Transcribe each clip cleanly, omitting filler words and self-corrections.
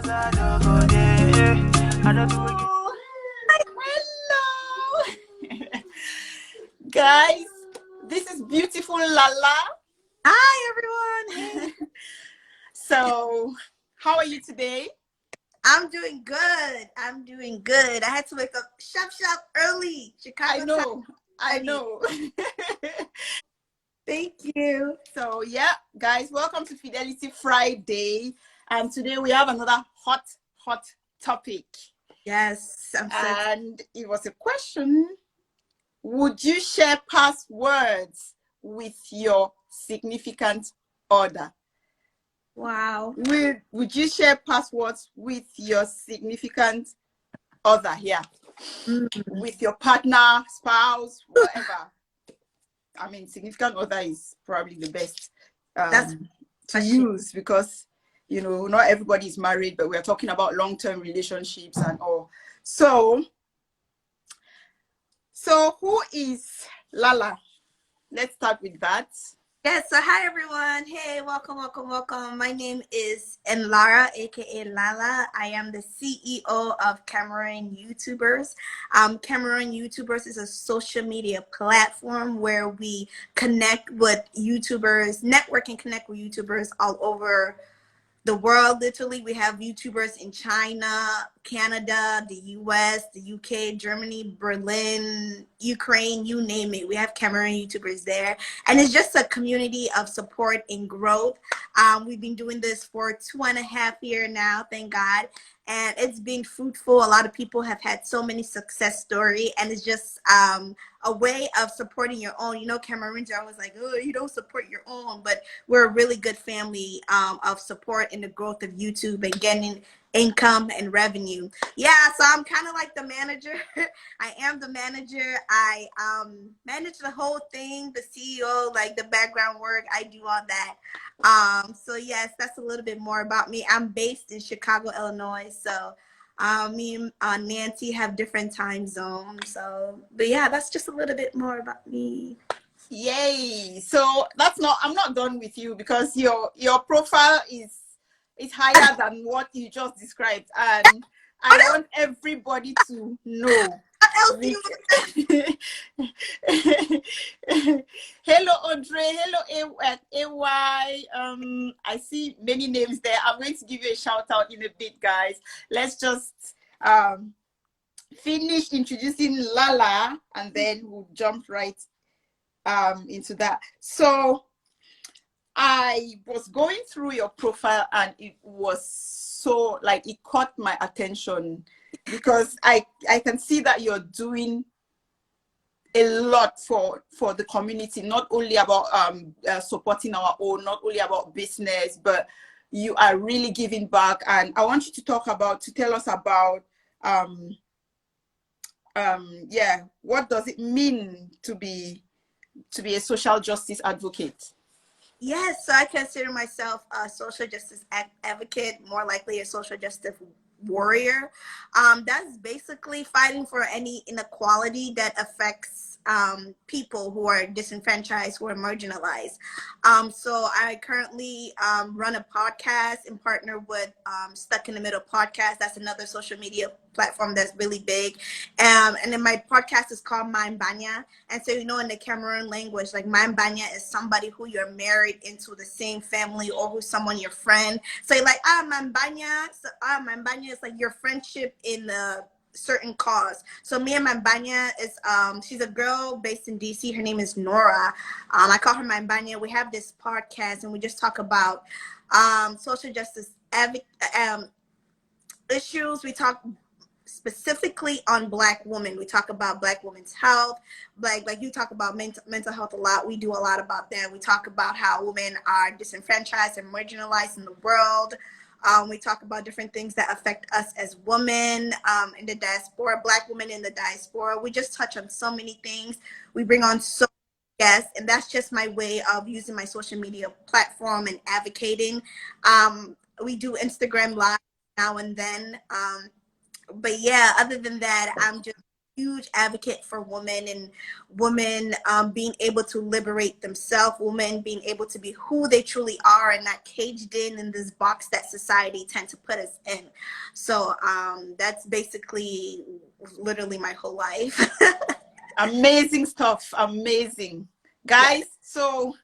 Hello, guys. This is beautiful Lala. Hi, everyone. Hey. So, how are you today? I'm doing good. I had to wake up sharp early. I Chicago time. know. I know. Thank you. So, yeah, guys, welcome to Fidelity Friday. And today we have another hot topic. Yes, I'm so excited. And it was a question. Would you share passwords with your significant other? Wow. Would you share passwords with your significant other? Yeah. With your partner, spouse, whatever. I mean, significant other is probably the best to use because, you know, not everybody is married, but we're talking about long-term relationships and all. So who is Lala? Let's start with that. Yes, so hi everyone. Hey, welcome. My name is Enlara, aka Lala. I am the CEO of Cameroon YouTubers. Cameroon YouTubers is a social media platform where we connect with YouTubers, network and connect with YouTubers all over the world. Literally, we have YouTubers in China, Canada, the US, the UK, Germany, Berlin, Ukraine, you name it. We have Cameroon YouTubers there. And it's just a community of support and growth. We've been doing this for 2.5 years now, thank God. And it's been fruitful. A lot of people have had so many success stories, and it's just a way of supporting your own. You know, Cameroons are always like, oh, you don't support your own, but we're a really good family of support in the growth of YouTube and getting income and revenue. Yeah, so I'm kind of like the manager. I am the manager. I manage the whole thing, the CEO, like the background work. I do all that. So yes, that's a little bit more about me. I'm based in Chicago, Illinois. So me and Nancy have different time zones. So, but yeah, that's just a little bit more about me. Yay! So I'm not done with you because your profile is higher than what you just described, and I want everybody to know. What else do you Hello Audrey, hello AY. I see many names there. I'm going to give you a shout out in a bit, guys. Let's just finish introducing Lala and then we'll jump right into that. So I was going through your profile and it was so like it caught my attention because I can see that you're doing a lot for the community, not only about supporting our own, not only about business, but you are really giving back. And I want you to tell us about yeah, what does it mean to be a social justice advocate? Yes, so I consider myself a social justice advocate, more likely a social justice warrior. That's basically fighting for any inequality that affects people who are disenfranchised, who are marginalized. So I currently run a podcast and partner with Stuck in the Middle podcast. That's another social media platform that's really big. And then my podcast is called Banya. And so, you know, in the Cameroon language, like Banya is somebody who you're married into the same family or who's someone your friend. So you're like, Banya. So Banya is like your friendship in the certain cause. So me and Banya is she's a girl based in DC. Her name is Nora. I call her Banya. We have this podcast and we just talk about social justice issues. We talk specifically on Black women. We talk about Black women's health. Like you talk about mental health a lot. We do a lot about that. We talk about how women are disenfranchised and marginalized in the world. We talk about different things that affect us as women in the diaspora, Black women in the diaspora. We just touch on so many things. We bring on so many guests, and that's just my way of using my social media platform and advocating. We do Instagram Live now and then. But yeah, other than that, I'm just huge advocate for women and women being able to liberate themselves, women being able to be who they truly are and not caged in this box that society tend to put us in. So that's basically literally my whole life. Amazing stuff. Amazing. Guys, yes. So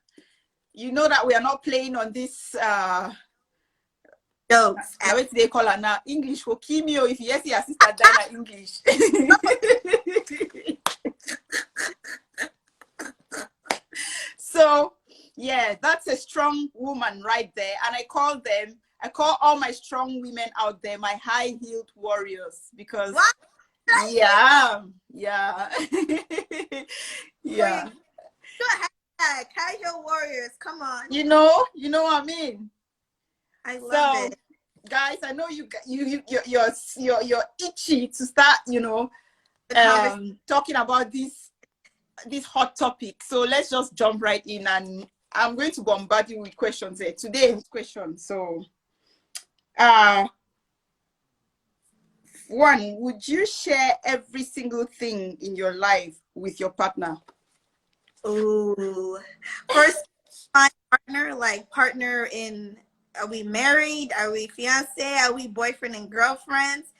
you know that we are not playing on this jokes. What they call her now? English for Kimio. If yes, your sister Dina English. So yeah, that's a strong woman right there. And I call all my strong women out there my high-heeled warriors, because what? Yeah. Yeah. Casual warriors, come on. You know what I mean? I love it. Guys, I know you're itchy to start, talking about this hot topic. So let's just jump right in, and I'm going to bombard you with questions here. Today's question. So one, would you share every single thing in your life with your partner? Ooh. First, my partner, like partner in, are we married? Are we fiancé? Are we boyfriend and girlfriends?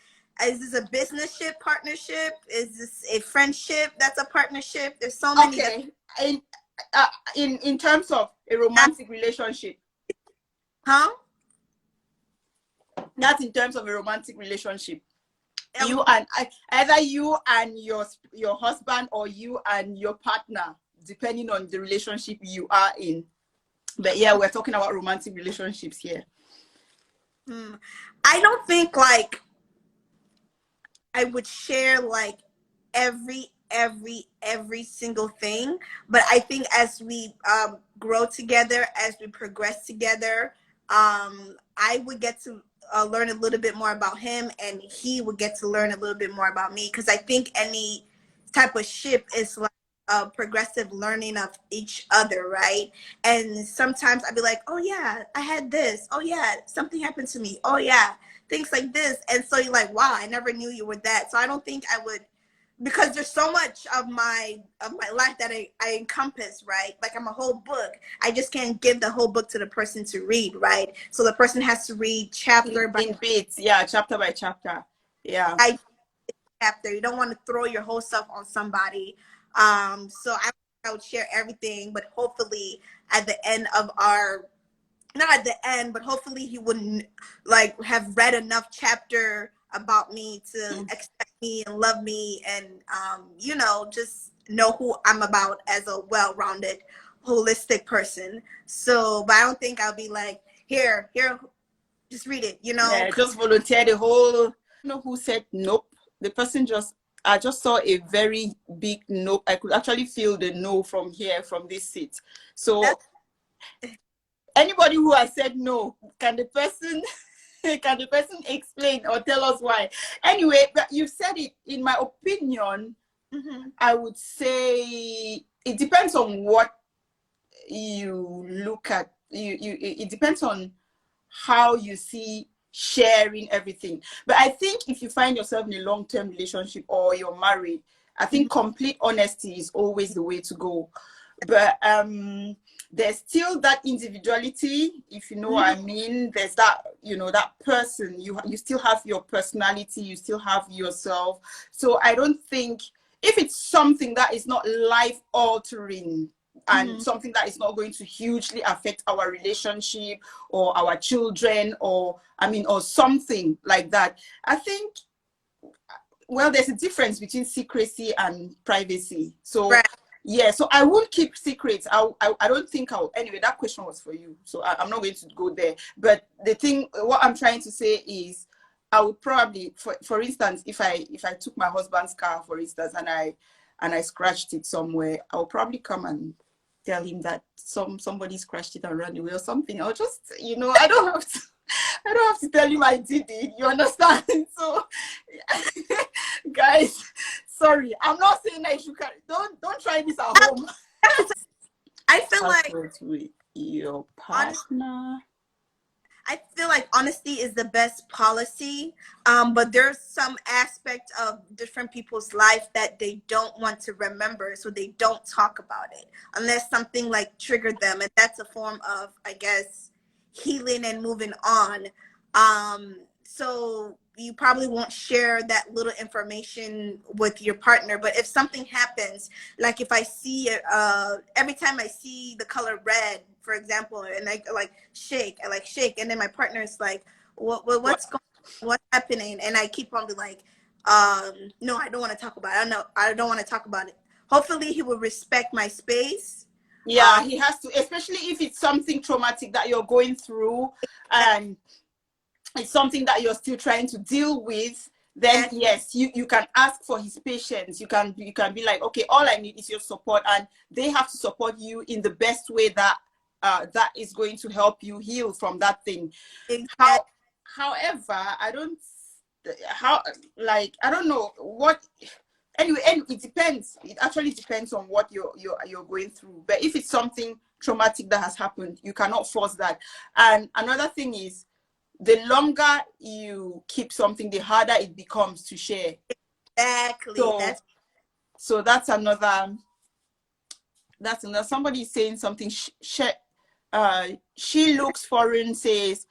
Is this a business-ship partnership? Is this a friendship that's a partnership? There's so many. Okay. In terms of a romantic relationship. Huh? That's in terms of a romantic relationship. You and either you and your husband, or you and your partner, depending on the relationship you are in. But yeah, we're talking about romantic relationships here. I don't think like I would share like every single thing, but I think as we grow together, as we progress together, I would get to learn a little bit more about him, and he would get to learn a little bit more about me, because I think any type of ship is like progressive learning of each other, right? And sometimes I'd be like, oh yeah, I had this, oh yeah, something happened to me, oh yeah, things like this. And so you're like, wow, I never knew you were that. So I don't think I would, because there's so much of my life that I encompass, right? Like I'm a whole book. I just can't give the whole book to the person to read, right? So the person has to read chapter by bits, yeah, chapter by chapter, yeah. Chapter. You don't want to throw your whole self on somebody. So I would share everything, but hopefully at the end of our, not at the end, but hopefully he wouldn't like have read enough chapter about me to expect me and love me, and just know who I'm about as a well-rounded, holistic person. So, but I don't think I'll be like, here, just read it, Yeah, just volunteer the whole. Who said nope? The person I just saw a very big no. I could actually feel the no from here, from this seat. So anybody who has said no, can the person explain or tell us why? Anyway, but you said it. In my opinion, I would say it depends on what you look at. It depends on how you see sharing everything. But I think if you find yourself in a long-term relationship or you're married, I think complete honesty is always the way to go. But there's still that individuality, if you know what I mean. There's that, that person, you still have your personality, you still have yourself. So I don't think, if it's something that is not life altering and something that is not going to hugely affect our relationship or our children, or something like that, I think, well, there's a difference between secrecy and privacy. So yeah, so I won't keep secrets. I don't think anyway, that question was for you, so I'm not going to go there. But what I'm trying to say is, I would probably, for instance, if I took my husband's car, for instance, and I scratched it somewhere, I'll probably come and tell him that somebody scratched it and ran away or something. I'll just, I don't have to tell him I did it. You understand? So, guys, sorry, I'm not saying that you should carry. Don't try this at home. I feel like with your partner. I feel like honesty is the best policy, but there's some aspect of different people's life that they don't want to remember, so they don't talk about it unless something like triggered them, and that's a form of, I guess, healing and moving on. So you probably won't share that little information with your partner, but if something happens, like if I see every time I see the color red, for example, and I like shake, and then my partner is like, what's going on? What's happening? And I keep on be like, no, I don't want to talk about it. I don't want to talk about it. Hopefully he will respect my space. Yeah, he has to, especially if it's something traumatic that you're going through and it's something that you're still trying to deal with. Then yes, you can ask for his patience. You can be like, okay, all I need is your support, and they have to support you in the best way that that is going to help you heal from that thing. However, I don't know what. Anyway, and it depends. It actually depends on what you're going through. But if it's something traumatic that has happened, you cannot force that. And another thing is, the longer you keep something, the harder it becomes to share. Exactly. So that's another. Somebody is saying something. She looks foreign, says,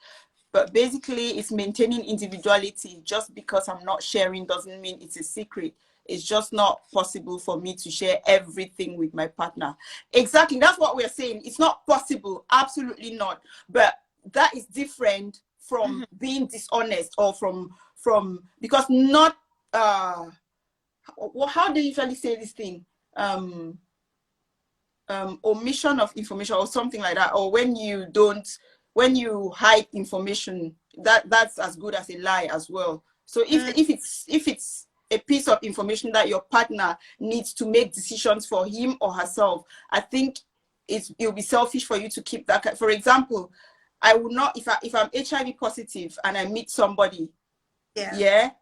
but basically it's maintaining individuality. Just because I'm not sharing doesn't mean it's a secret. It's just not possible for me to share everything with my partner. Exactly. That's what we're saying. It's not possible. Absolutely not. But that is different from being dishonest, or from because not how do you usually say this thing, omission of information or something like that, or when you hide information, that's as good as a lie as well. So if it's a piece of information that your partner needs to make decisions for him or herself, I think it'll be selfish for you to keep that. For example, I would not, if I'm HIV positive and I meet somebody, it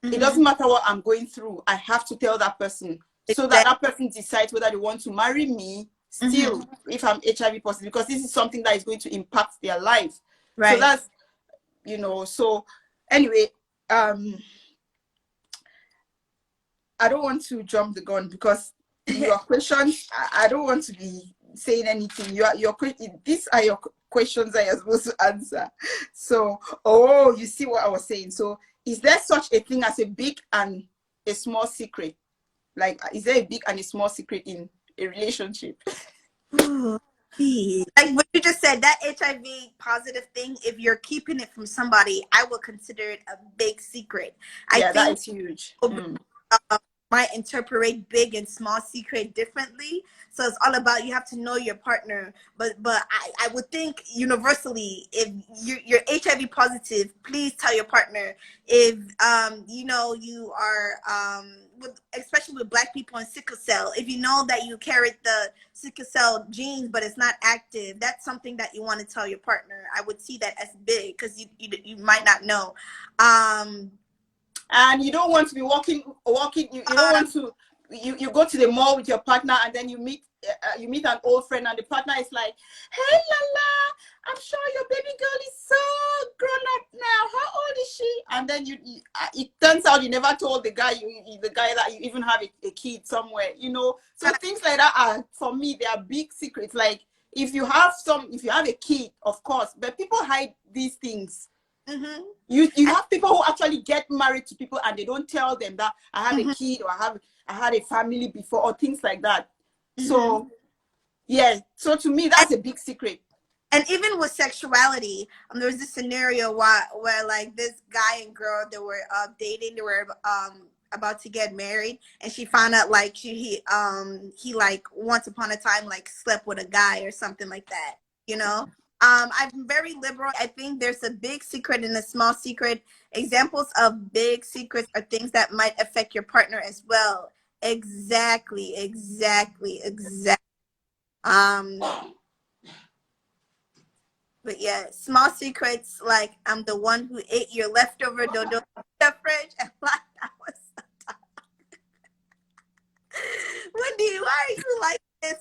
doesn't matter what I'm going through, I have to tell that person, so that person decides whether they want to marry me still, if I'm HIV positive, because this is something that is going to impact their life. So that's, so anyway, I don't want to jump the gun, because your questions, I don't want to be saying anything. These are your questions that you're supposed to answer. So, you see what I was saying. So, is there such a thing as a big and a small secret? Like, is there a big and a small secret in a relationship? Like what you just said, that HIV positive thing, if you're keeping it from somebody, I would consider it a big secret. I think that is huge. Might interpret big and small secret differently. So it's all about, you have to know your partner. But I would think universally, if you're HIV positive, please tell your partner. If you are especially with Black people and sickle cell, if you know that you carry the sickle cell genes but it's not active, that's something that you want to tell your partner. I would see that as big, because you might not know. And you don't want to be walking. You don't want to. You go to the mall with your partner, and then you meet an old friend, and the partner is like, "Hey, Lala, I'm sure your baby girl is so grown up now. How old is she?" And then it turns out you never told the guy that you even have a kid somewhere. So things like that are, for me, they are big secrets. Like, if you have a kid, of course, but people hide these things. You have people who actually get married to people and they don't tell them that I have a kid, or I had a family before, or things like that. So so to me, that's a big secret. And even with sexuality, there was this scenario where like this guy and girl, they were dating, they were about to get married, and she found out like he like once upon a time like slept with a guy or something like that. I'm very liberal. I think there's a big secret and a small secret. Examples of big secrets are things that might affect your partner as well. Exactly. But yeah, small secrets like I'm the one who ate your leftover dodo in the fridge, and like that was so tough. Wendy, why are you like this?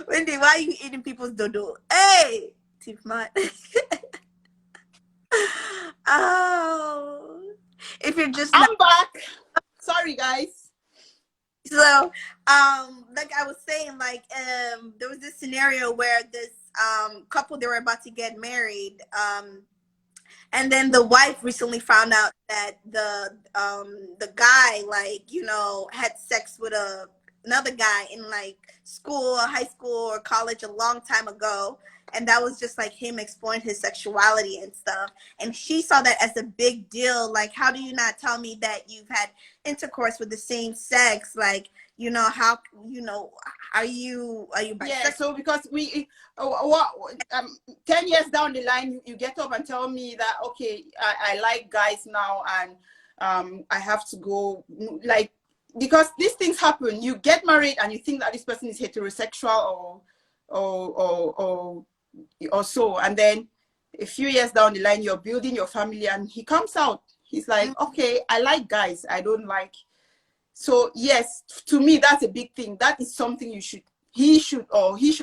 Wendy, why are you eating people's dodo? Hey! Hey, Tifman. Oh, if you're just not. I'm back. Sorry, guys. So, like I was saying, like, there was this scenario where this couple, they were about to get married, and then the wife recently found out that the guy, like, you know, had sex with another guy in like school, high school or college a long time ago, and that was just like him exploring his sexuality and stuff. And she saw that as a big deal. Like, how do you not tell me that you've had intercourse with the same sex? Like, you know, how, you know, are you Yeah, bisexual? so because what 10 years down the line, you get up and tell me that, okay, I like guys now, and I have to go, like, because these things happen. You get married and you think that this person is heterosexual or or so, and then a few years down the line, you're building your family, and he comes out. He's like, okay, I like guys, I don't like. So yes, to me, that's a big thing. That is something he should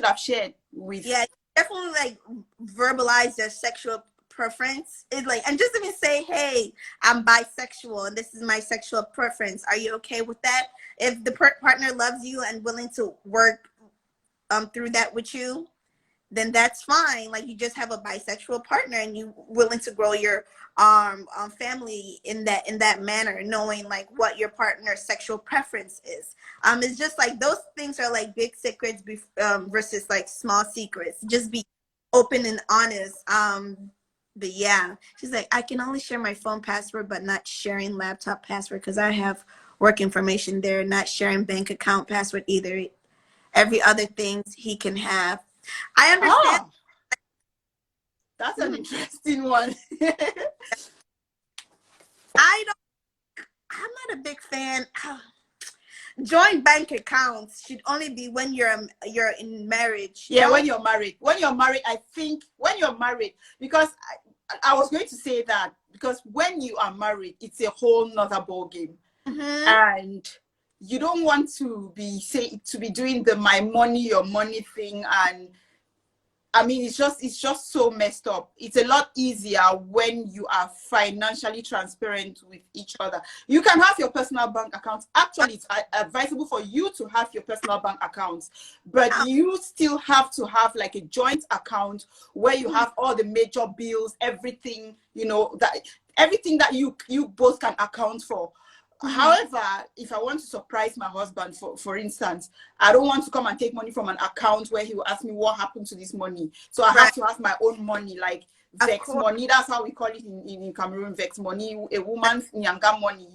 have shared with. Yeah, definitely like verbalize their sexual preference. It's like, and just even say, hey, I'm bisexual and this is my sexual preference. Are you okay with that? If the partner loves you and willing to work through that with you, then that's fine. Like, you just have a bisexual partner and you willing to grow your family in that manner, knowing like what your partner's sexual preference is. It's just like those things are like big secrets versus like small secrets. Just be open and honest. But yeah, she's like, I can only share my phone password but not sharing laptop password because I have work information there. Not sharing bank account password either. Every other things he can have. I understand. Ah, that's an Mhm. interesting one. I don't. I'm not a big fan. Joint bank accounts should only be when you're in marriage. Yeah, when Don't. you're married. When you're married, I think when you're married, because I was going to say that, because when you are married, it's a whole nother ball game. Mm-hmm. And you don't want to be doing the my money, your money thing. And I mean, it's just so messed up. It's a lot easier when you are financially transparent with each other. You can have your personal bank accounts. Actually, it's advisable for you to have your personal bank accounts, but you still have to have like a joint account where you have all the major bills, everything, that everything that you both can account for. Mm-hmm. However, if I want to surprise my husband, for instance, I don't want to come and take money from an account where he will ask me what happened to this money. So I have Right. to have my own money, like Of vex course. money. That's how we call it in Cameroon, vex money, a woman's nyanga money.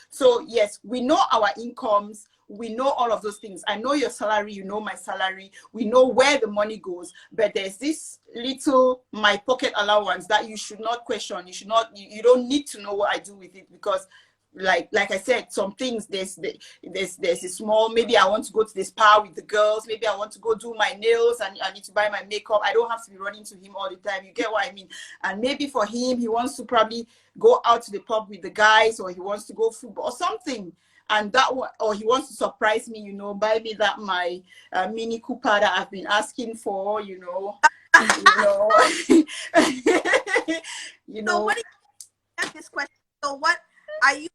So yes, we know our incomes. We know all of those things. I know your salary, you know my salary. We know where the money goes. But there's this little my pocket allowance that you should not question. You should not. You don't need to know what I do with it, because like I said, some things there's a small, maybe I want to go to the spa with the girls, maybe I want to go do my nails and I need to buy my makeup. I don't have to be running to him all the time. You get what I mean? And maybe for him, he wants to probably go out to the pub with the guys, or he wants to go football or something. And that one, or he wants to surprise me, buy me that my Mini Cooper that I've been asking for, you know, you So know. what do you ask this question? So what are you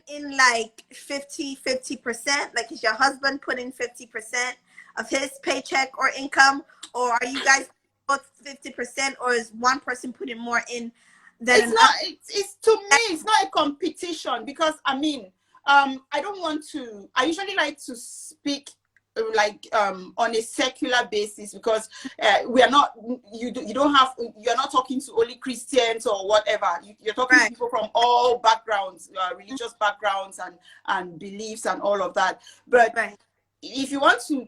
in like 50-50%? Like, is your husband putting 50% of his paycheck or income, or are you guys both 50%, or is one person putting more in than It's another? not, it's to me, it's not a competition, because I mean, I don't want to, I usually like to speak like on a secular basis, because we are not, you don't have, you're not talking to only Christians or whatever. You're talking to Right. people from all backgrounds, religious backgrounds and beliefs and all of that. But Right. if you want to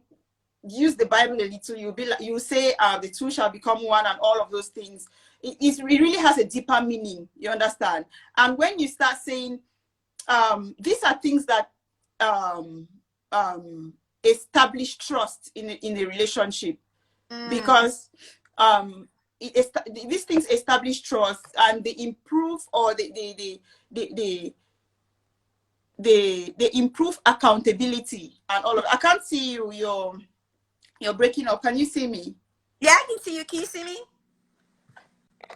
use the Bible a little, you say the two shall become one and all of those things. It really has a deeper meaning, you understand? And when you start saying these are things that um, establish trust in a relationship, Mm. because these things establish trust, and they improve, or they improve accountability and all of. I can't see you. You're breaking up. Can you see me? Yeah, I can see you. Can you see me?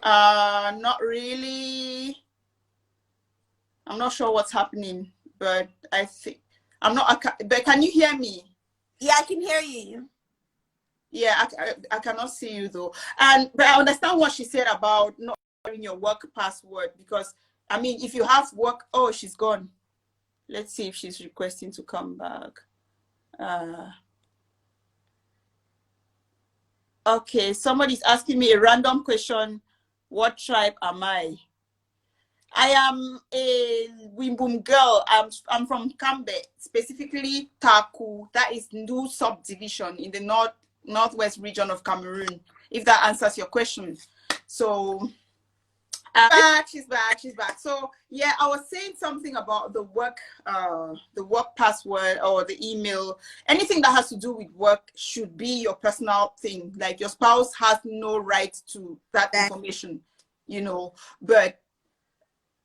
Not really. I'm not sure what's happening, but I think I'm not. But can you hear me? Yeah, I can hear you. Yeah, I cannot see you though. But I understand what she said about not sharing your work password, because I mean, if you have work, oh, she's gone. Let's see if she's requesting to come back. Okay, somebody's asking me a random question. What tribe am I? I am a Wimbum girl. I'm from Kambe, specifically Taku. That is new subdivision in the northwest region of Cameroon. If that answers your question. So she's back. So yeah, I was saying something about the work password or the email. Anything that has to do with work should be your personal thing. Like your spouse has no right to that information, you know. But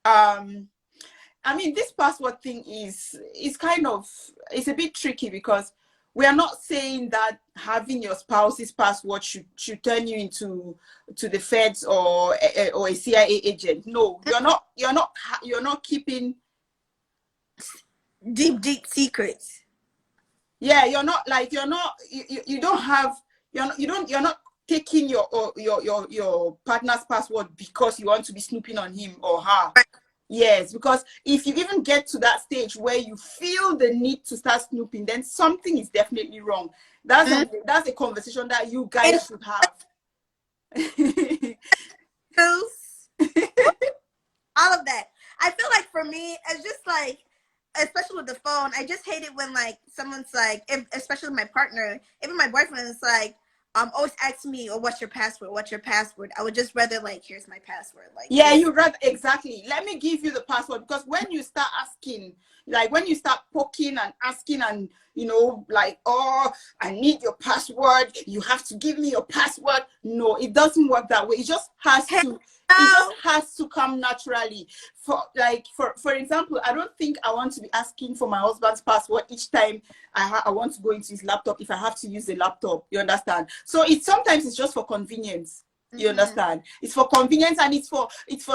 I mean, this password thing is kind of, it's a bit tricky, because we are not saying that having your spouse's password should turn you into the feds or a CIA agent. No, you're not keeping deep secrets. Yeah, you're not you don't have you're not taking your partner's password because you want to be snooping on him or her. Yes, because if you even get to that stage where you feel the need to start snooping, then something is definitely wrong. That's a conversation that you guys should have. All of that. I feel like for me, it's just like, especially with the phone, I just hate it when like someone's like, especially my partner, even my boyfriend is like, always ask me, "Oh, what's your password? What's your password?" I would just rather like, "Here's my password." Like, yeah, you rather, exactly. Let me give you the password, because when you start asking, like when you start poking and asking, and like, oh, I need your password, you have to give me your password. No, it doesn't work that way. It just has to. It just has to come naturally. For example, I don't think I want to be asking for my husband's password each time I want to go into his laptop if I have to use the laptop. You understand? So sometimes it's just for convenience. You understand? It's for convenience, and it's for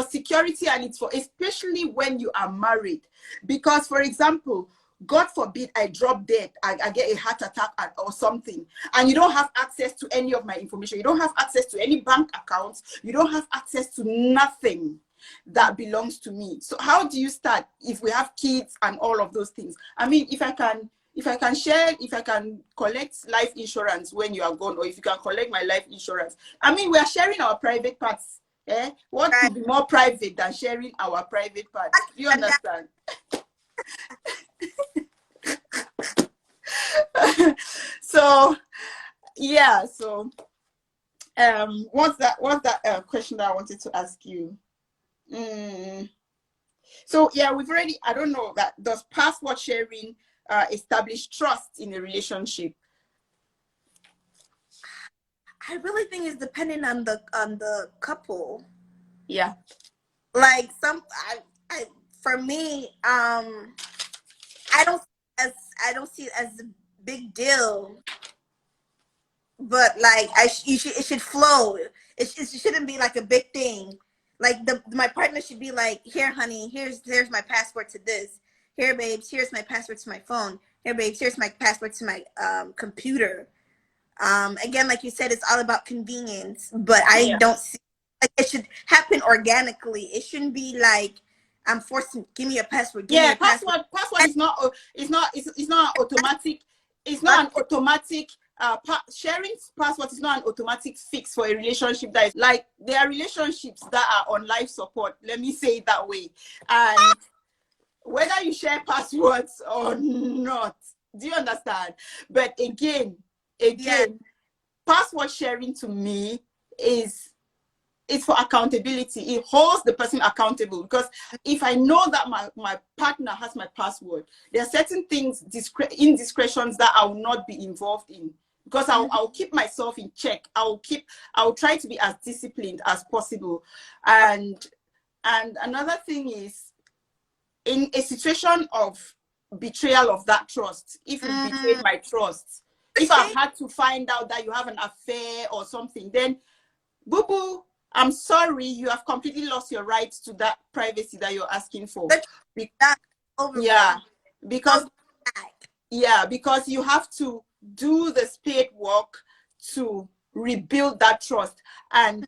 security, and it's for, especially when you are married. Because, for example, God forbid I drop dead, I get a heart attack or something, and you don't have access to any of my information. You don't have access to any bank accounts. You don't have access to nothing that belongs to me. So how do you start if we have kids and all of those things? I mean, if I can collect life insurance when you are gone, or if you can collect my life insurance, I mean, we are sharing our private parts. What could be more private than sharing our private parts? Do you understand? So yeah, so what's that question that I wanted to ask you? So yeah, we've already, I don't know, that does password sharing establish trust in a relationship? I really think it's dependent on the couple. Yeah. Like for me, I don't see it as a big deal, but like it should flow. It shouldn't be like a big thing. Like my partner should be like, "Here, honey, here's my password to this. Here, babes, here's my password to my phone. Here, babes, here's my password to my computer." Again, like you said, it's all about convenience, but I don't see, like, it should happen organically. It shouldn't be like I'm forcing, give me a password. Give me a password. Password is not automatic. It's not an automatic sharing passwords is not an automatic fix for a relationship. That is, like, there are relationships that are on life support, let me say it that way, and whether you share passwords or not, do you understand? But again, password sharing to me is, it's for accountability. It holds the person accountable, because if I know that my partner has my password, there are certain things, indiscretions, that I will not be involved in, because I'll keep myself in check. I'll try to be as disciplined as possible. And another thing is, in a situation of betrayal of that trust, if you betrayed my trust, if I've had to find out that you have an affair or something, then boo boo, I'm sorry, you have completely lost your rights to that privacy that you're asking for. Yeah, because you have to do the spade work to rebuild that trust, and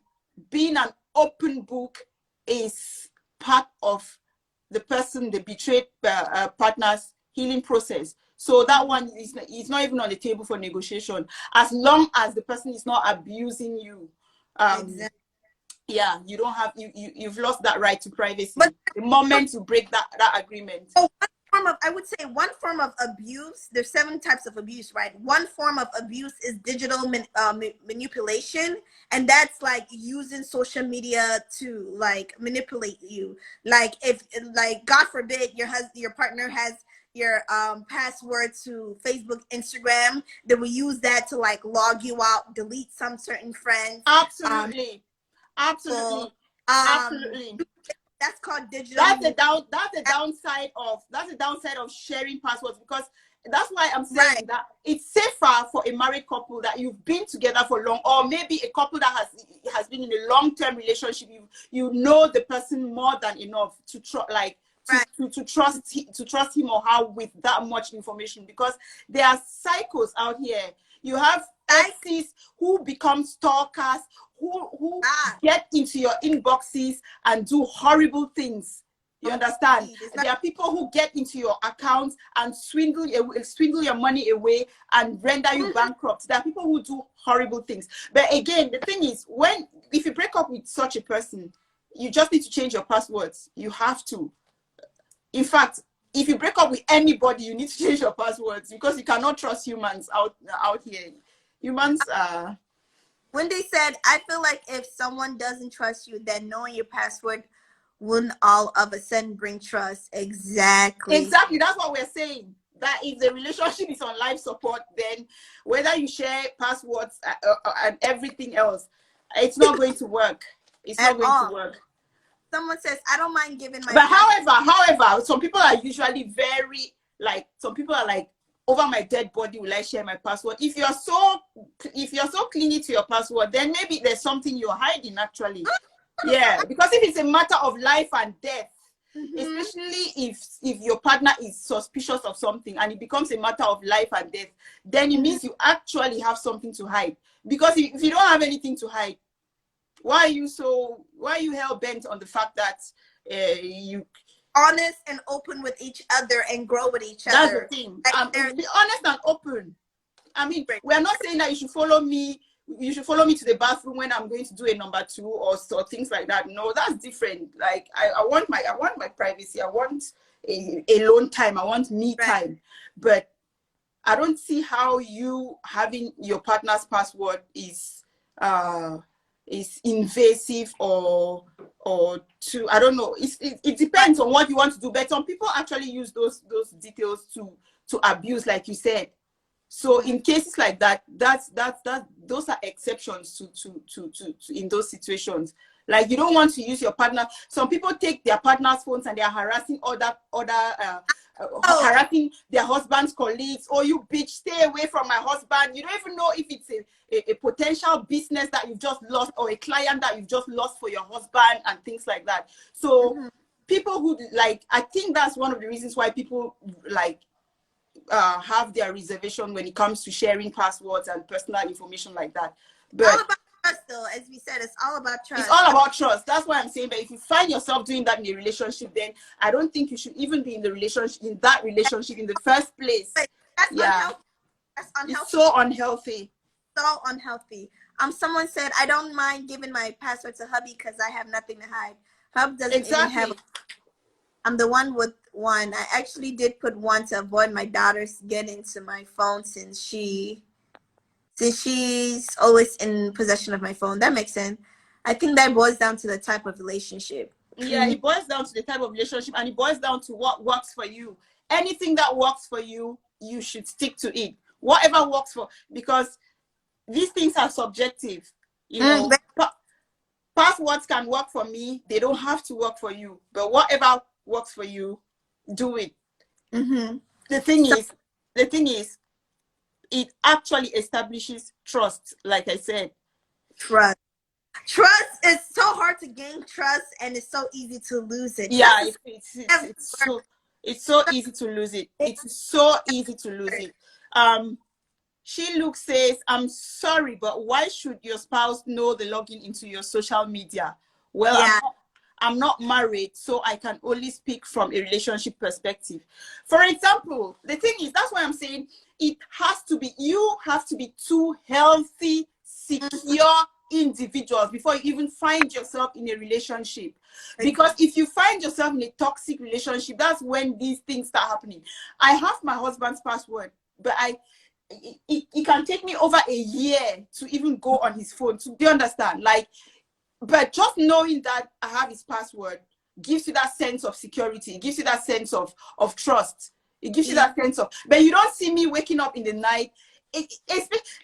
being an open book is part of the betrayed partner's healing process. So that one is not even on the table for negotiation, as long as the person is not abusing you. Exactly. Yeah, you don't have you've lost that right to privacy. But the moment you break that agreement. So I would say one form of abuse, there's 7 types of abuse, right? One form of abuse is digital manipulation, and that's like using social media to like manipulate you. Like if, like, God forbid, your partner has your password to Facebook, Instagram, they will use that to like log you out, delete some certain friends. Absolutely. Absolutely. Absolutely. That's called digital. That's the downside of sharing passwords, because that's why I'm saying that it's safer for a married couple that you've been together for long, or maybe a couple that has been in a long-term relationship. You know the person more than enough to trust him or her with that much information, because there are psychos out here. You have exes who become stalkers, who get into your inboxes and do horrible things. You understand? There are people who get into your accounts and swindle your money away and render you bankrupt. There are people who do horrible things. But again, the thing is, if you break up with such a person, you just need to change your passwords. You have to. In fact, if you break up with anybody, you need to change your passwords, because you cannot trust humans out here. Humans are... When they said, I feel like if someone doesn't trust you, then knowing your password wouldn't all of a sudden bring trust. Exactly. That's what we're saying. That if the relationship is on life support, then whether you share passwords and everything else, it's not going to work. It's not going to work. Someone says, I don't mind giving my... But however, some people are usually very, like, some people are like, over my dead body will I share my password? If you're so clingy to your password, then maybe there's something you're hiding, actually. Yeah, because if it's a matter of life and death, especially if your partner is suspicious of something and it becomes a matter of life and death, then it means you actually have something to hide. Because if you don't have anything to hide, why are you hell-bent on the fact that you honest and open with each other and grow with each other? That's the thing. Be honest and open. I mean, we're not saying that you should follow me. You should follow me to the bathroom when I'm going to do a number 2 or things like that. No, that's different. Like I want my privacy. I want a alone time. I want me time. But I don't see how you having your partner's password is invasive or to, I don't know. It depends on what you want to do. But some people actually use those details to abuse, like you said. So in cases like that, those are exceptions to in those situations. Like, you don't want to use your partner. Some people take their partner's phones and they are harassing harassing their husband's colleagues. Oh, you bitch, stay away from my husband. You don't even know if it's a potential business that you've just lost, or a client that you've just lost for your husband, and things like that. So people who, like, I think that's one of the reasons why people like have their reservation when it comes to sharing passwords and personal information like that. But all about trust, though. As we said, it's all about trust. It's all about trust. That's why I'm saying that if you find yourself doing that in a relationship, then I don't think you should even be in that relationship in the first place. That's unhealthy. That's unhealthy. It's so unhealthy. So unhealthy. Someone said, I don't mind giving my password to hubby because I have nothing to hide. Hub doesn't even have. I'm the one with one. I actually did put one to avoid my daughters getting into my phone since she's always in possession of my phone. That makes sense. I think that boils down to the type of relationship. Yeah, it boils down to the type of relationship, and it boils down to what works for you. Anything that works for you, you should stick to it. Whatever works for, because these things are subjective. You know, passwords can work for me. They don't have to work for you. But whatever works for you, do it. The thing is, it actually establishes trust, like I said. Trust. Trust is so hard to gain trust, and it's so easy to lose it. Yeah, it's so easy to lose it. It's so easy to lose it. She Luke says, I'm sorry, but why should your spouse know the login into your social media? Well, yeah. I'm not married, so I can only speak from a relationship perspective. For example, the thing is, that's why I'm saying you have to be two healthy, secure individuals before you even find yourself in a relationship. Because if you find yourself in a toxic relationship, that's when these things start happening. I have my husband's password, but it can take me over a year to even go on his phone. Do you understand? Like, but just knowing that I have his password gives you that sense of security. It gives you that sense of trust. It gives you that sense of, but you don't see me waking up in the night. It's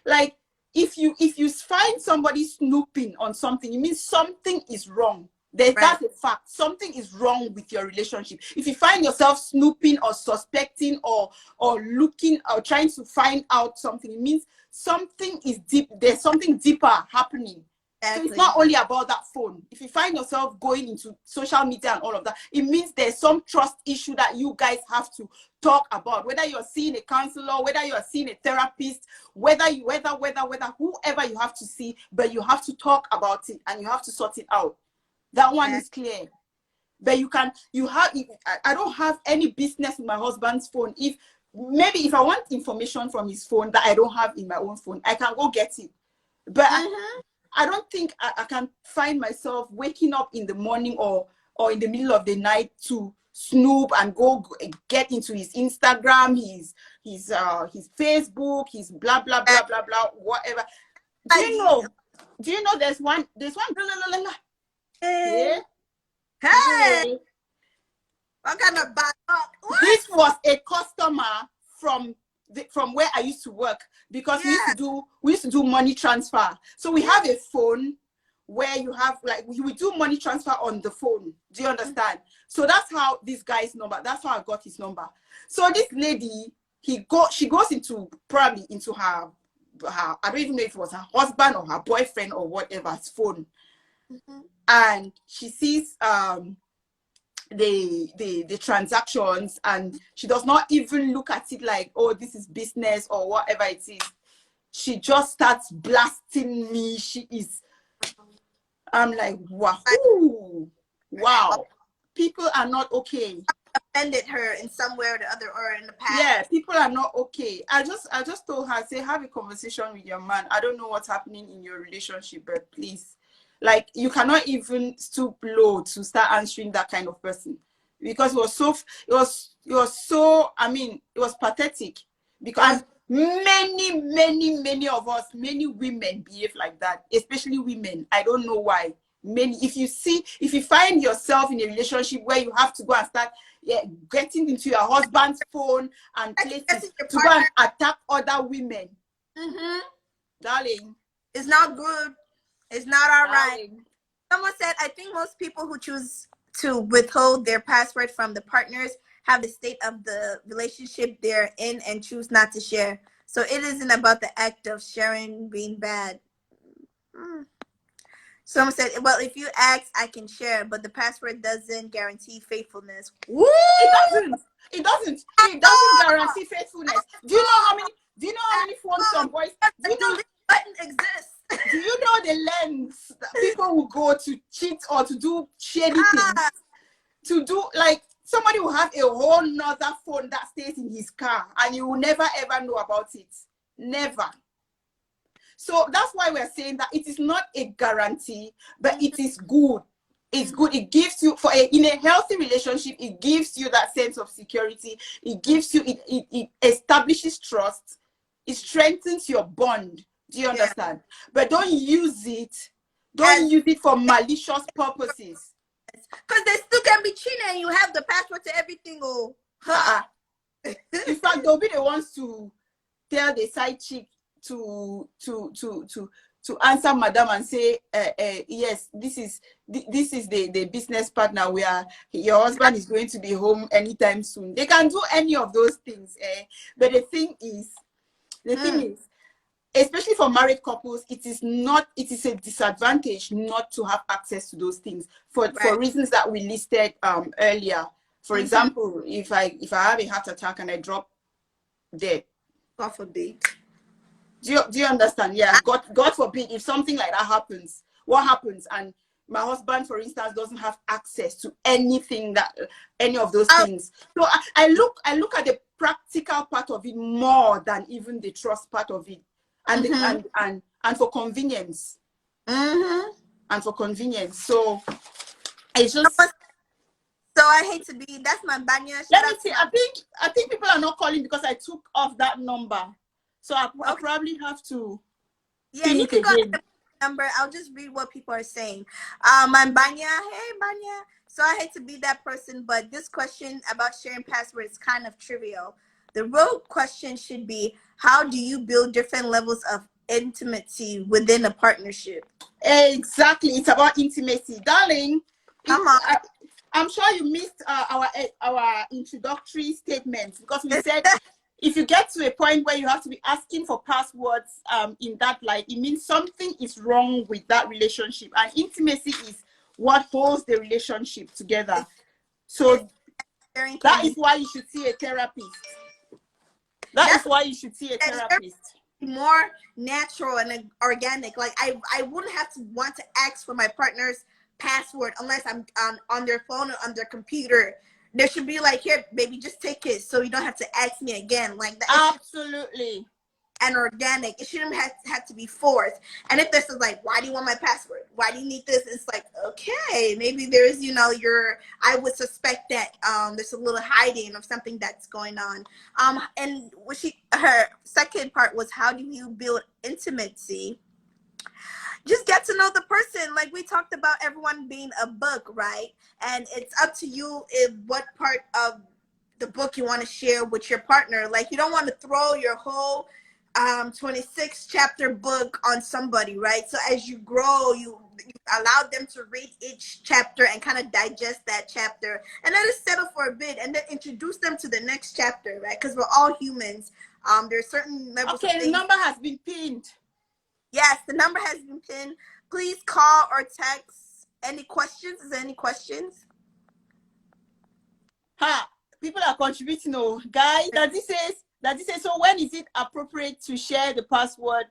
like, if you find somebody snooping on something, it means something is wrong. That's a fact. Something is wrong with your relationship. If you find yourself snooping or suspecting or looking or trying to find out something, it means something is deep. There's something deeper happening. Exactly. So it's not only about that phone. If you find yourself going into social media and all of that, it means there's some trust issue that you guys have to talk about. Whether you're seeing a counselor, whether you're seeing a therapist, whether whoever you have to see, but you have to talk about it and you have to sort it out. That one is clear. But I don't have any business in my husband's phone. If I want information from his phone that I don't have in my own phone, I can go get it. But I don't think I can find myself waking up in the morning or in the middle of the night to snoop and go get into his Instagram, his Facebook, his blah blah blah blah blah, whatever. Do you know there's one Hey. What kind of bad luck? This was a customer from where I used to work, because we used to do money transfer. So we have a phone where you have, like, we do money transfer on the phone. Do you understand? So that's how this guy's number. That's how I got his number. So this lady, she goes probably into her I don't even know if it was her husband or her boyfriend or whatever's phone. And she sees the transactions, and she does not even look at it like, oh, this is business or whatever it is. She just starts blasting me. I'm like, wow, people are not okay. Offended her in some way or the other, or in the past. Yeah, people are not okay. I just told her, say, have a conversation with your man. I don't know what's happening in your relationship, but please, like, you cannot even stoop low to start answering that kind of person, because it was pathetic. Because many of us, many women behave like that, especially women. I don't know why. If you find yourself in a relationship where you have to go and start getting into your husband's phone and places to go and attack other women, darling, it's not good. It's not all right. Someone said, I think most people who choose to withhold their password from the partners have the state of the relationship they're in and choose not to share. So it isn't about the act of sharing being bad. Someone said, well, if you ask, I can share, but the password doesn't guarantee faithfulness. Woo! It doesn't guarantee faithfulness. Do you know how many phones some boys? Do you know button exists? Do you know the lengths that people will go to cheat or to do shady things? To do, like, somebody will have a whole nother phone that stays in his car and you will never ever know about it. Never. So that's why we're saying that it is not a guarantee, but it is good. It's good. It gives you, in a healthy relationship, it gives you that sense of security. It gives you, it establishes trust. It strengthens your bond. Do you understand? But don't use it. Don't use it for malicious purposes. Because they still can be cheating and you have the password to everything. In fact, they'll be the ones to tell the side chick to answer madam and say, yes, this is the business partner where your husband is going to be home anytime soon. They can do any of those things. But the thing is, The thing is, especially for married couples, it is a disadvantage not to have access to those things for reasons that we listed earlier. For example, if I have a heart attack and I drop dead, God forbid. Do you understand? Yeah, God forbid, if something like that happens, what happens? And my husband, for instance, doesn't have access to any of those things. So I look at the practical part of it more than even the trust part of it, and and for convenience, and for convenience. So it's just. So I hate to be. That's my banya. Let me see. I think people are not calling because I took off that number. So I probably have to. Yeah, you can go to the number. I'll just read what people are saying. My Banya, hey Banya. So I hate to be that person, but this question about sharing passwords is kind of trivial. The real question should be, how do you build different levels of intimacy within a partnership? Exactly. It's about intimacy. Darling, come on. I'm sure you missed our introductory statement, because we said if you get to a point where you have to be asking for passwords in that light, it means something is wrong with that relationship. And intimacy is what holds the relationship together. So that is why you should see a therapist. That is why you should see a therapist. More natural and organic. Like I wouldn't have to want to ask for my partner's password unless I'm on their phone or on their computer. There should be like, here, baby, just take it, so you don't have to ask me again. Like that. Absolutely. And organic. It shouldn't have to be forced. And if this is like, why do you want my password? Why do you need this? It's like, okay, maybe there's, I would suspect that there's a little hiding of something that's going on. And her second part was, how do you build intimacy? Just get to know the person. Like we talked about, everyone being a book, right? And it's up to you what part of the book you want to share with your partner. Like you don't want to throw your whole 26 chapter book on somebody, right? So as you grow, you allow them to read each chapter and kind of digest that chapter, and then just settle for a bit and then introduce them to the next chapter, right? Because we're all humans. There's certain levels of things. The number has been pinned. Yes, the number has been pinned. Please call or text. Any questions? Is there any questions? People are contributing. Oh, guys, that this says, so when is it appropriate to share the password,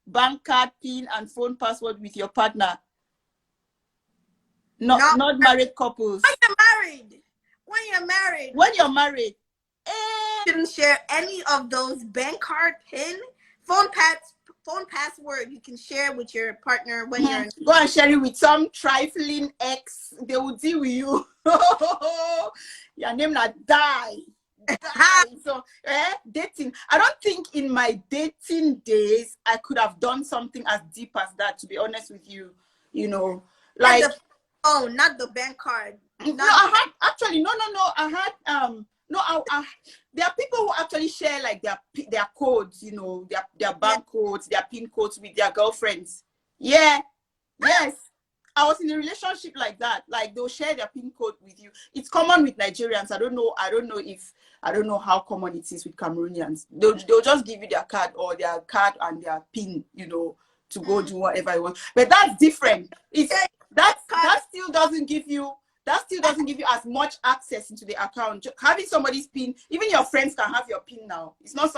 bank card, PIN, and phone password with your partner? Not married couples. When you're married. You shouldn't share any of those bank card, PIN, phone password. You can share with your partner when you're go and share it with some trifling ex. They will deal with you. Your name not die. So dating. I don't think in my dating days I could have done something as deep as that, to be honest with you. Like not the bank card. No, I had actually no. I had there are people who actually share like their codes, their bank codes, their PIN codes with their girlfriends. Yeah. Yes. I was in a relationship like that. Like they'll share their PIN code with you. It's common with Nigerians. I don't know how common it is with Cameroonians. They'll just give you their card and their PIN, to go do whatever you want. But that's different. That still doesn't give you as much access into the account. Having somebody's PIN, even your friends can have your PIN now. It's not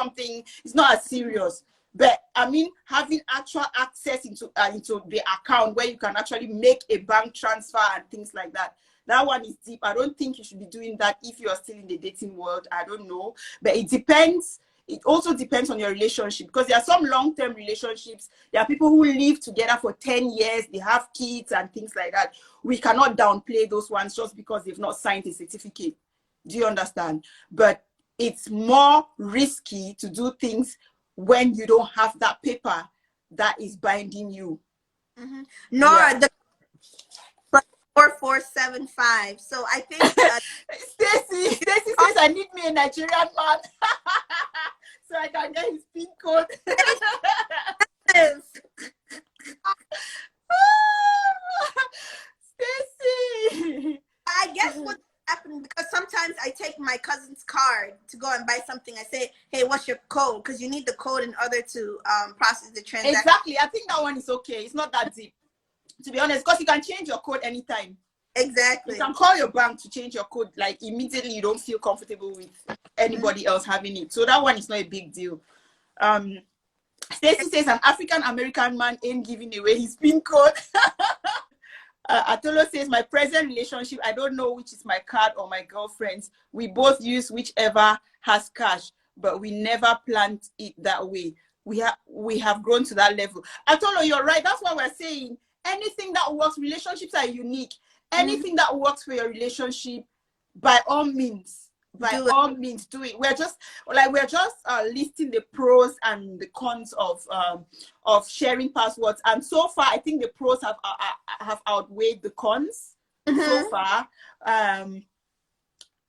as serious. But I mean, having actual access into the account where you can actually make a bank transfer and things like that. That one is deep. I don't think you should be doing that if you are still in the dating world. I don't know. But it depends. It also depends on your relationship, because there are some long-term relationships. There are people who live together for 10 years. They have kids and things like that. We cannot downplay those ones just because they've not signed a certificate. Do you understand? But it's more risky to do things when you don't have that paper that is binding you. Nora, the 4475. So I think Stacy says I need me a Nigerian man so I can get his PIN code. Stacy, I guess what's happening, because sometimes I take my cousin's card to go and buy something. I say, hey, what's your code? Because you need the code in order to process the transaction. Exactly. I think that one is okay. It's not that deep, to be honest, because you can change your code anytime. Exactly. You can call your bank to change your code, like immediately. You don't feel comfortable with anybody else having it. So that one is not a big deal. Stacy says an African American man ain't giving away his PIN code. Atolo says, my present relationship, I don't know which is my card or my girlfriend's. We both use whichever has cash, but we never planned it that way. We have grown to that level. Atolo, you're right. That's why we're saying anything that works. Relationships are unique. Anything that works for your relationship, by all means, do it. We're just listing the pros and the cons of sharing passwords, and so far I think the pros have outweighed the cons so far.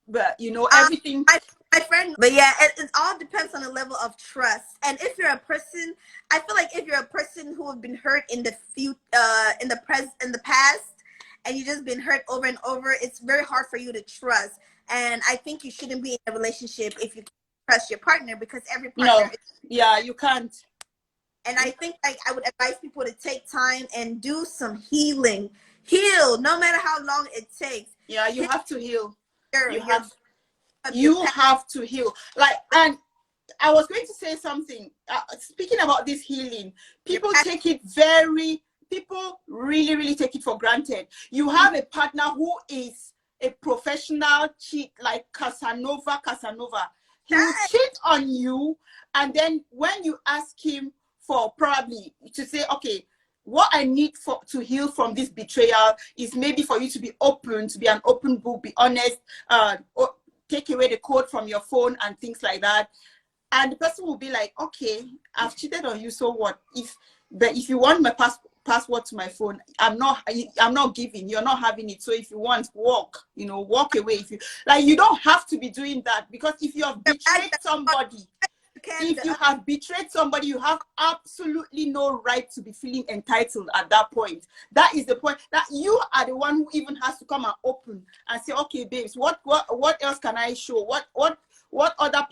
But you know, everything. My friend, but yeah, it all depends on the level of trust. And if you're a person, I feel like if you're a person who have been hurt in the in the past, and you've just been hurt over and over, it's very hard for you to trust. And I think you shouldn't be in a relationship if you can't trust your partner, because every partner you can't. And I think I would advise people to take time and do some healing. Heal, no matter how long it takes. Yeah, you have to heal. You have to heal. Like, and I was going to say something. Speaking about this healing, people really, really take it for granted. You have a partner who is a professional cheat, like Casanova. He will cheat on you, and then when you ask him for probably to say, okay, what I need to heal from this betrayal is maybe for you to be open, to be an open book, be honest, take away the code from your phone and things like that. And the person will be like, okay, I've cheated on you, so what? If you want my password to my phone, I'm not giving, you're not having it. So if you want, walk away. If you don't have to be doing that, because if you have betrayed somebody, you have absolutely no right to be feeling entitled at that point. That is the point, that you are the one who even has to come and open and say, okay, babes, what else can I show? What other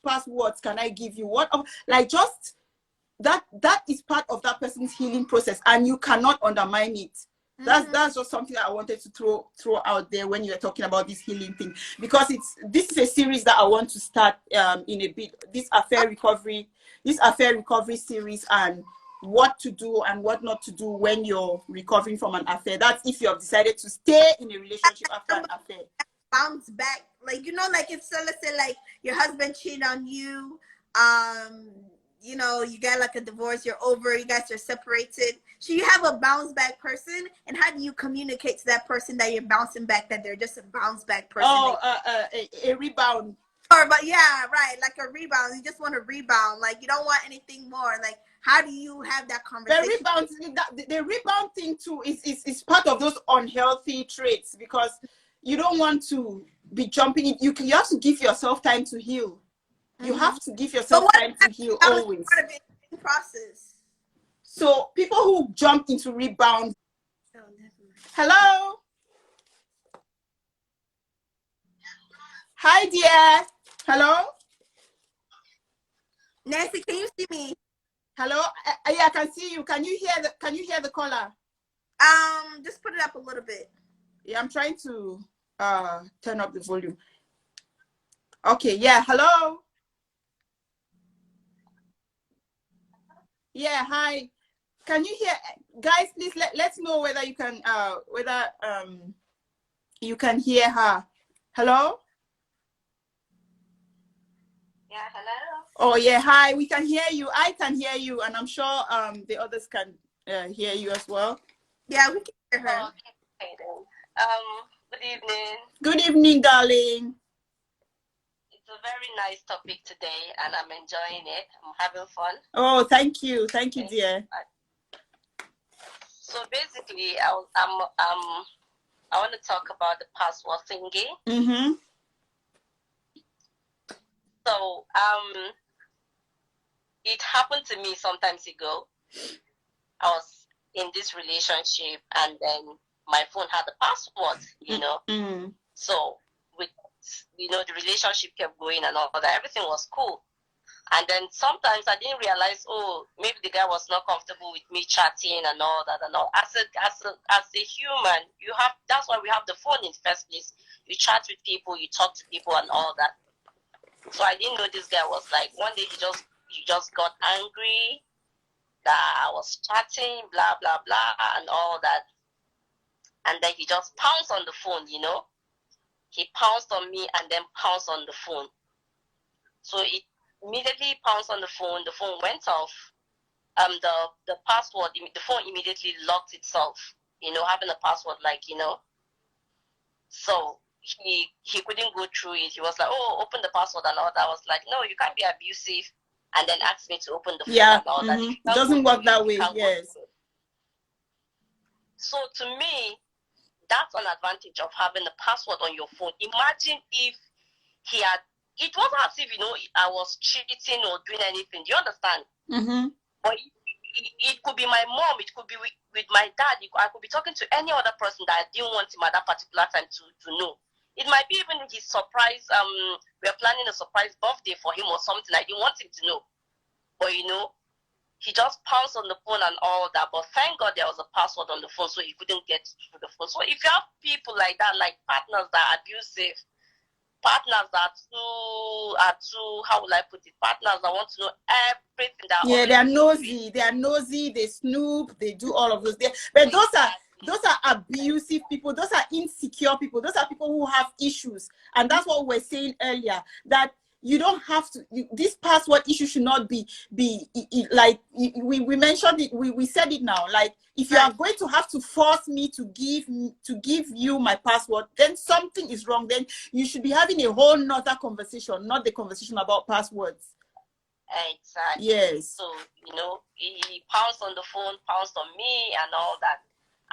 passwords can I give you? Just that is part of that person's healing process, and you cannot undermine it. That's just something that I wanted to throw out there when you're talking about this healing thing, because this is a series that I want to start in a bit. This affair recovery series, and what to do and what not to do when you're recovering from an affair. That's if you have decided to stay in a relationship after an affair. Bounce back, like if, so let's say, like, your husband cheated on you, you got like a divorce, you're over, you guys are separated. So you have a bounce back person, and how do you communicate to that person that you're bouncing back, that they're just a bounce back person? A rebound. But yeah, right, like a rebound. You just want to rebound, like you don't want anything more. Like, how do you have that conversation? The rebound thing too is part of those unhealthy traits, because you don't want to be jumping in. You have to give yourself time to heal. You have to give yourself time to heal always. Part of the process. So people who jump into rebound. Hello. Hi, dear. Hello. Nancy, can you see me? Hello. Yeah, I can see you. Can you hear the caller? Just put it up a little bit. Yeah, I'm trying to turn up the volume. Okay. Yeah. Hello. Yeah. Hi. Can you hear, guys? Please let's know whether you can you can hear her. Hello. Yeah, hello. Oh yeah, hi. We can hear you. I can hear you, and I'm sure the others can hear you as well. Yeah, we can hear her. Oh, okay then. Good evening. Good evening, darling. It's a very nice topic today, and I'm enjoying it. I'm having fun. Oh, thank you, dear. So basically, I want to talk about the password thingy. Mm-hmm. So it happened to me some time ago. I was in this relationship, and then my phone had the password, Mm-hmm. So you know, the relationship kept going and all that. Everything was cool. And then sometimes I didn't realize, oh, maybe the guy was not comfortable with me chatting and all that and all. As a human, you have, that's why we have the phone in the first place. You chat with people, you talk to people and all that. So I didn't know this guy was like, one day he just got angry that I was chatting, blah, blah, blah, and all that. And then he just pounced on the phone, you know. He pounced on me and then pounced on the phone. So it immediately pounced on the phone went off. The password, the phone immediately locked itself, you know, having a password, like, you know. So he couldn't go through it. He was like, oh, open the password and all that. I was like, no, you can't be abusive and then ask me to open the phone and all that. It doesn't work that way, yes. So to me, that's an advantage of having a password on your phone. Imagine if he had, it wasn't as if, you know, I was cheating or doing anything. Do you understand? But it could be my mom, it could be with my dad. I could be talking to any other person that I didn't want him at that particular time to know. It might be even his surprise, we're planning a surprise birthday for him or something. I didn't want him to know. But, you know, he just pounced on the phone and all that. But thank God there was a password on the phone, so he couldn't get through the phone. So if you have people like that, like partners that are abusive, partners that are too, how will I put it? Partners that want to know everything. That they're nosy, they snoop, they do all of those. But those are abusive people. Those are insecure people. Those are people who have issues. And that's what we were saying earlier, that you don't have to, this password issue should not be like, we mentioned it, we said it now, like, if you are going to have to force me to give you my password, then something is wrong. Then you should be having a whole nother conversation, not the conversation about passwords. Exactly. Yes. So, you know, he pounced on the phone, pounced on me and all that.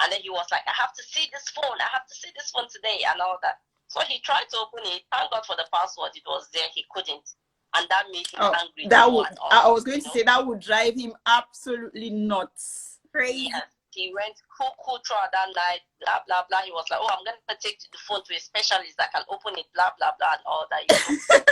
And then he was like, I have to see this phone today and all that. So he tried to open it. Thank God for the password. It was there. He couldn't. And that made him angry. I was going to say that would drive him absolutely nuts. Crazy. Yes. He went cuckoo throughout that night, blah, blah, blah. He was like, oh, I'm going to take the phone to a specialist that can open it, blah, blah, blah, and all that. You know?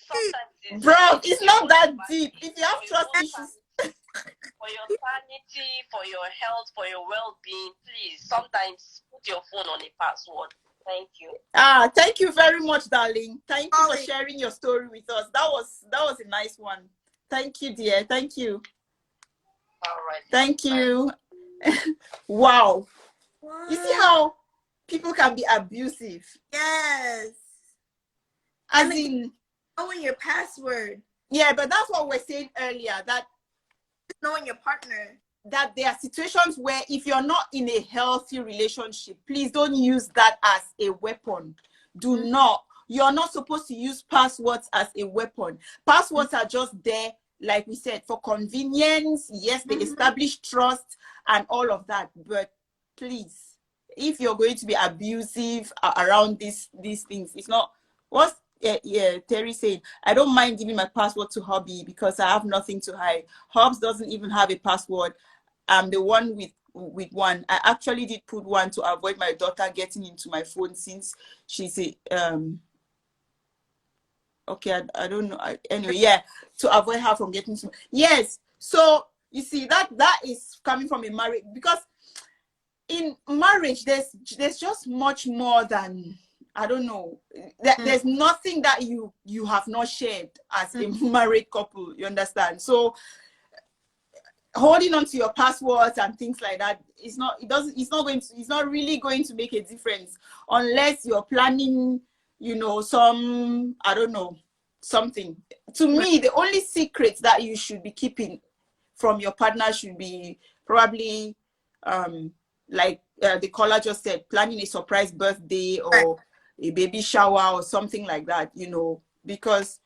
So sometimes bro, it's not that deep. If you have trust issues. For your sanity, for your health, for your well-being, please, sometimes put your phone on a password. Thank you. Thank you very much, darling. Thank you for sharing your story with us. That was a nice one. Thank you, dear. Thank you. All right. Thank you. Wow. You see how people can be abusive? Yes. As in knowing your password. Yeah, but that's what we're saying earlier, that knowing your partner. That there are situations where if you're not in a healthy relationship, please don't use that as a weapon. Do not. You're not supposed to use passwords as a weapon. Passwords are just there, like we said, for convenience. Yes, they establish trust and all of that. But please, if you're going to be abusive around these things, it's not. What's Terry said, I don't mind giving my password to Hubby because I have nothing to hide. Hobbs doesn't even have a password. I'm the one with one. I actually did put one to avoid my daughter getting into my phone since she's a okay, I don't know. Anyway, yeah, to avoid her from getting to. Yes. So you see that is coming from a marriage, because in marriage there's just much more than, I don't know. There's nothing that you have not shared as a married couple. You understand? So holding on to your passwords and things like that, it's not really going to make a difference unless you're planning, you know, some, I don't know, something. To me, the only secret that you should be keeping from your partner should be probably like the caller just said, planning a surprise birthday or a baby shower or something like that, you know, because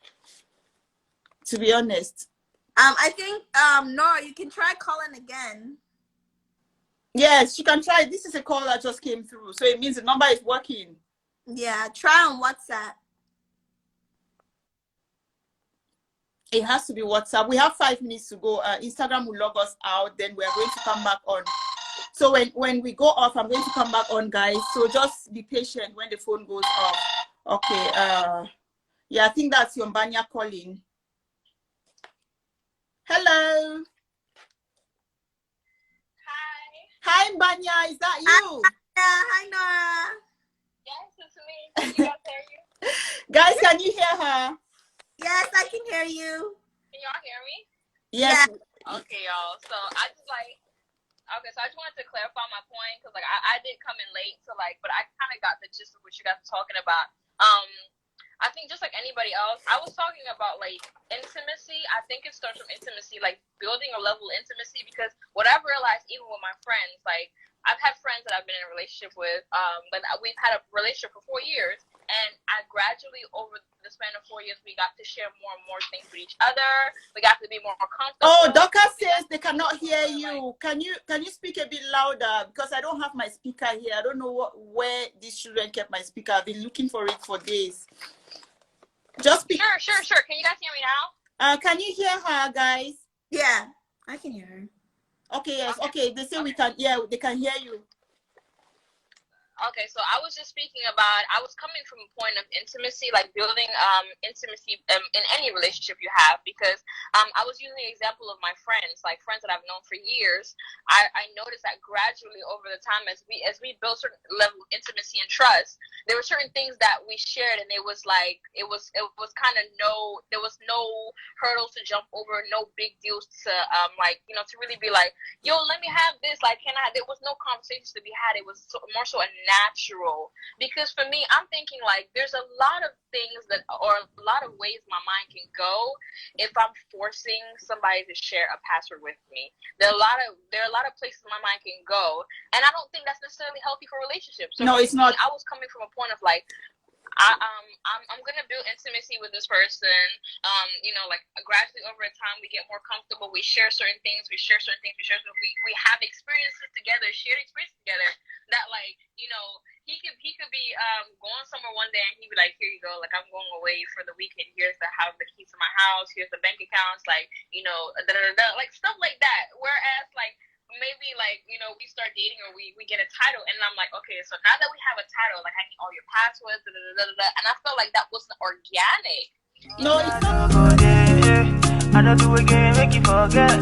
to be honest, I think Nora, you can try calling again. Yes, she can try. This is a call that just came through, so it means the number is working. Yeah, try on WhatsApp. It has to be WhatsApp. We have 5 minutes to go. Instagram will log us out, then we are going to come back on. So when we go off, I'm going to come back on, guys. So just be patient when the phone goes off. Okay. Yeah, I think that's your Mbanya calling. Hello. Hi, Mbanya. Is that you? Hi, Nora. Yes, it's me. Can you guys hear you? Guys, can you hear her? Yes, I can hear you. Can y'all hear me? Yes. Yeah. Okay, y'all. So I just so I just wanted to clarify my point because I did come in late, so but I kind of got the gist of what you guys were talking about. I think just like anybody else, I was talking about intimacy. I think it starts from intimacy, building a level of intimacy, because what I've realized even with my friends, I've had friends that I've been in a relationship with, but we've had a relationship for 4 years, and I gradually over the span of 4 years, we got to share more and more things with each other. We got to be more comfortable. Oh, Doka says they cannot hear you. Can you speak a bit louder? Because I don't have my speaker here. I don't know where these children kept my speaker. I've been looking for it for days. Just speak. Sure. Can you guys hear me now? Can you hear her, guys? Yeah, I can hear her. Okay, yes. Okay, they say we can. Yeah, they can hear you. Okay, so I was just speaking about, I was coming from a point of intimacy, building intimacy in any relationship you have, because I was using the example of my friends, friends that I've known for years. I noticed that gradually over the time, as we built certain level of intimacy and trust, there were certain things that we shared, and it was there was no hurdles to jump over, no big deals to to really be yo, let me have this, there was no conversations to be had. It was more so a natural, because for me, I'm thinking there's a lot of things or a lot of ways my mind can go if I'm forcing somebody to share a password with me. There are a lot of places my mind can go, and I don't think that's necessarily healthy for relationships. So no, it's not. I was coming from a point of I'm gonna build intimacy with this person. Gradually over time we get more comfortable. We share certain things. We we have experiences together, shared experiences together. That he could be going somewhere one day and he'd be like, here you go, I'm going away for the weekend. Here's the keys to my house. Here's the bank accounts. Stuff like that. Whereas maybe we start dating or we get a title, and I'm like, okay, so now that we have a title, I need all your passwords, and I felt like that wasn't organic. No, it's not. I don't do again, make you forget.